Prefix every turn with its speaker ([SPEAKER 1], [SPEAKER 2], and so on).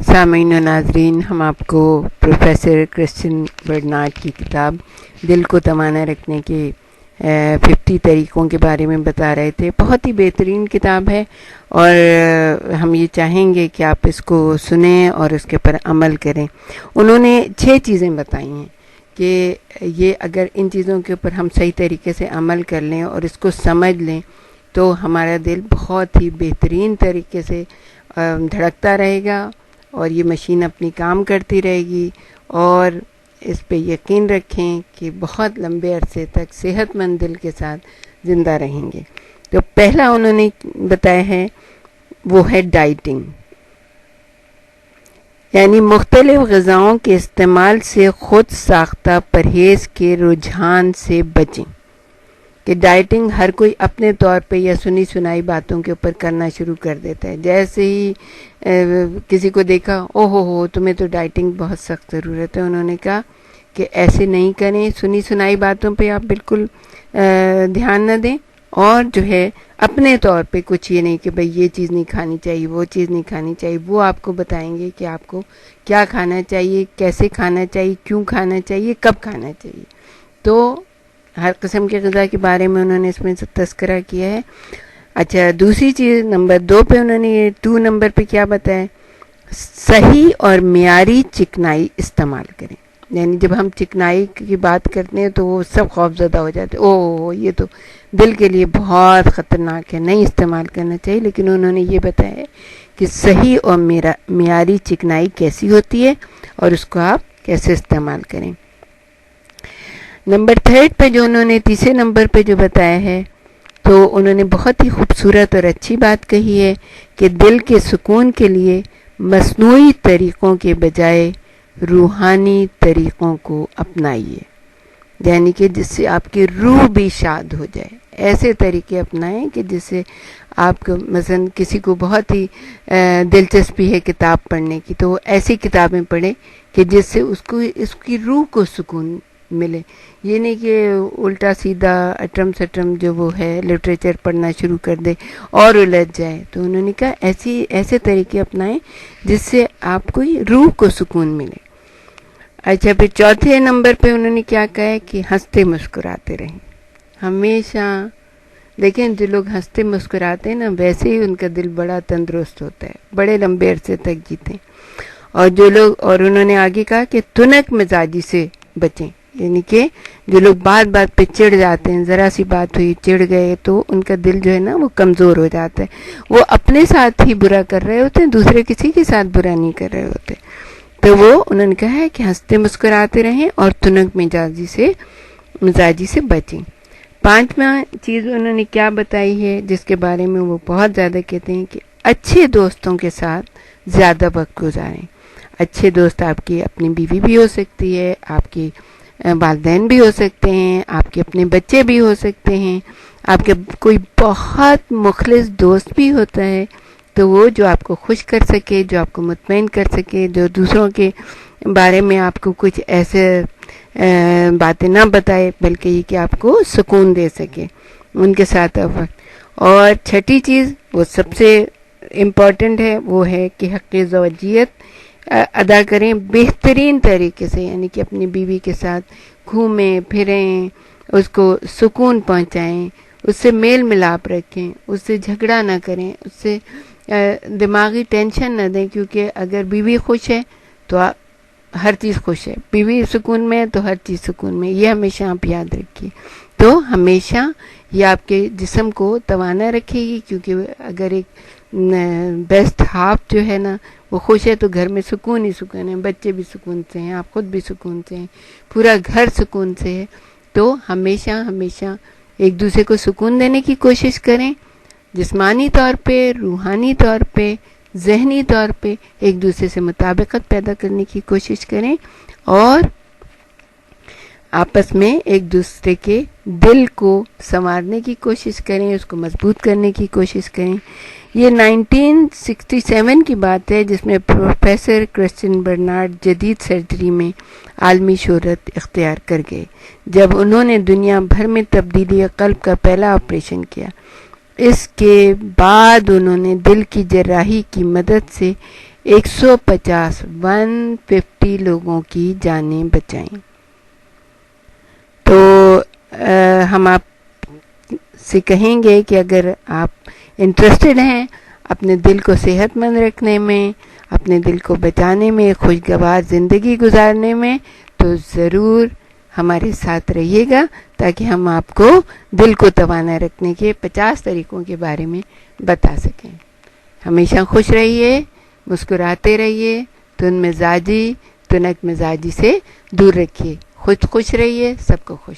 [SPEAKER 1] سامعین و ناظرین، ہم آپ کو پروفیسر کرسچن برنارڈ کی کتاب دل کو توانا رکھنے کے 50 طریقوں کے بارے میں بتا رہے تھے۔ بہت ہی بہترین کتاب ہے اور ہم یہ چاہیں گے کہ آپ اس کو سنیں اور اس کے اوپر عمل کریں۔ انہوں نے 6 چیزیں بتائی ہیں کہ یہ اگر ان چیزوں کے اوپر ہم صحیح طریقے سے عمل کر لیں اور اس کو سمجھ لیں تو ہمارا دل بہت ہی بہترین طریقے سے دھڑکتا رہے گا اور یہ مشین اپنی کام کرتی رہے گی، اور اس پہ یقین رکھیں کہ بہت لمبے عرصے تک صحت مند دل کے ساتھ زندہ رہیں گے۔ تو پہلا انہوں نے بتایا ہے وہ ہے ڈائٹنگ، یعنی مختلف غذاؤں کے استعمال سے خود ساختہ پرہیز کے رجحان سے بچیں۔ کہ ڈائٹنگ ہر کوئی اپنے طور پہ یا سنی سنائی باتوں کے اوپر کرنا شروع کر دیتا ہے۔ جیسے ہی کسی کو دیکھا، او ہو تمہیں تو ڈائٹنگ بہت سخت ضرورت ہے، انہوں نے کہا کہ ایسے نہیں کریں، سنی سنائی باتوں پہ آپ بالکل دھیان نہ دیں، اور جو ہے اپنے طور پہ کچھ یہ نہیں کہ بھئی یہ چیز نہیں کھانی چاہیے، وہ چیز نہیں کھانی چاہیے۔ وہ آپ کو بتائیں گے کہ آپ کو کیا کھانا چاہیے، کیسے کھانا چاہیے، کیوں کھانا چاہیے، کب کھانا چاہیے۔ تو ہر قسم کے غذا کے بارے میں انہوں نے اس میں تذکرہ کیا ہے۔ اچھا، دوسری چیز نمبر 2 پہ انہوں نے 2 نمبر پہ کیا بتایا، صحیح اور معیاری چکنائی استعمال کریں۔ یعنی جب ہم چکنائی کی بات کرتے ہیں تو وہ سب خوف زدہ ہو جاتے ہیں، او یہ تو دل کے لیے بہت خطرناک ہے، نہیں استعمال کرنا چاہیے۔ لیکن انہوں نے یہ بتایا ہے کہ صحیح اور معیاری چکنائی کیسی ہوتی ہے اور اس کو آپ کیسے استعمال کریں۔ نمبر 3 پہ جو انہوں نے تیسرے نمبر پہ جو بتایا ہے، تو انہوں نے بہت ہی خوبصورت اور اچھی بات کہی ہے کہ دل کے سکون کے لیے مصنوعی طریقوں کے بجائے روحانی طریقوں کو اپنائیے، یعنی کہ جس سے آپ کی روح بھی شاد ہو جائے۔ ایسے طریقے اپنائیں کہ جس سے آپ کو مثلا کسی کو بہت ہی دلچسپی ہے کتاب پڑھنے کی، تو وہ ایسی کتابیں پڑھیں کہ جس سے اس کی روح کو سکون ملے۔ یہ نہیں کہ الٹا سیدھا اٹرم سٹرم جو وہ ہے لٹریچر پڑھنا شروع کر دے اور الجھ جائے۔ تو انہوں نے کہا ایسے طریقے اپنائیں جس سے آپ کو روح کو سکون ملے۔ اچھا، پھر 4 نمبر پہ انہوں نے کیا کہا ہے کہ ہنستے مسکراتے رہیں۔ ہمیشہ دیکھیں جو لوگ ہنستے مسکراتے ہیں نا، ویسے ہی ان کا دل بڑا تندرست ہوتا ہے، بڑے لمبے عرصے تک جیتے ہیں۔ اور انہوں نے آگے کہا کہ تنک مزاجی سے بچیں، یعنی کہ جو لوگ بات پہ چڑ جاتے ہیں، ذرا سی بات ہوئی چڑ گئے تو ان کا دل جو ہے نا وہ کمزور ہو جاتا ہے، وہ اپنے ساتھ ہی برا کر رہے ہوتے ہیں، دوسرے کسی کے ساتھ برا نہیں کر رہے ہوتے۔ تو وہ انہوں نے کہا ہے کہ ہنستے مسکراتے رہیں اور تنک مزاجی سے بچیں۔ 5واں چیز انہوں نے کیا بتائی ہے جس کے بارے میں وہ بہت زیادہ کہتے ہیں کہ اچھے دوستوں کے ساتھ زیادہ وقت گزاریں۔ اچھے دوست آپ کی اپنی بیوی بھی ہو سکتی ہے، آپ کی والدین بھی ہو سکتے ہیں، آپ کے اپنے بچے بھی ہو سکتے ہیں، آپ کے کوئی بہت مخلص دوست بھی ہوتا ہے، تو وہ جو آپ کو خوش کر سکے، جو آپ کو مطمئن کر سکے، جو دوسروں کے بارے میں آپ کو کچھ ایسے باتیں نہ بتائے بلکہ یہ کہ آپ کو سکون دے سکے، ان کے ساتھ وقت۔ اور 6 چیز وہ سب سے امپورٹنٹ ہے، وہ ہے کہ حق زوجیت ادا کریں بہترین طریقے سے، یعنی کہ اپنی بیوی کے ساتھ گھومیں پھریں، اس کو سکون پہنچائیں، اس سے میل ملاپ رکھیں، اس سے جھگڑا نہ کریں، اس سے دماغی ٹینشن نہ دیں، کیونکہ اگر بیوی خوش ہے تو ہر چیز خوش ہے، بیوی سکون میں ہے تو ہر چیز سکون میں، یہ ہمیشہ آپ یاد رکھیے۔ تو ہمیشہ یہ آپ کے جسم کو توانا رکھے گی، کیونکہ اگر ایک بیسٹ ہاف جو ہے نا وہ خوش ہے تو گھر میں سکون ہی سکون ہے، بچے بھی سکون سے ہیں، آپ خود بھی سکون سے ہیں، پورا گھر سکون سے ہے۔ تو ہمیشہ ایک دوسرے کو سکون دینے کی کوشش کریں، جسمانی طور پہ، روحانی طور پہ، ذہنی طور پہ ایک دوسرے سے مطابقت پیدا کرنے کی کوشش کریں، اور آپس میں ایک دوسرے کے دل کو سنوارنے کی کوشش کریں، اس کو مضبوط کرنے کی کوشش کریں۔ یہ 1967 کی بات ہے جس میں پروفیسر کرسچن برنارڈ جدید سرجری میں عالمی شہرت اختیار کر گئے، جب انہوں نے دنیا بھر میں تبدیلی قلب کا پہلا آپریشن کیا۔ اس کے بعد انہوں نے دل کی جراحی کی مدد سے 150 لوگوں کی جانیں بچائیں. تو ہم آپ سے کہیں گے کہ اگر آپ انٹرسٹڈ ہیں اپنے دل کو صحت مند رکھنے میں، اپنے دل کو بچانے میں، خوشگوار زندگی گزارنے میں، تو ضرور ہمارے ساتھ رہیے گا تاکہ ہم آپ کو دل کو توانا رکھنے کے 50 طریقوں کے بارے میں بتا سکیں. ہمیشہ خوش رہیے، مسکراتے رہیے، تنک مزاجی سے دور رکھیے. خوش رہیے، سب کو خوش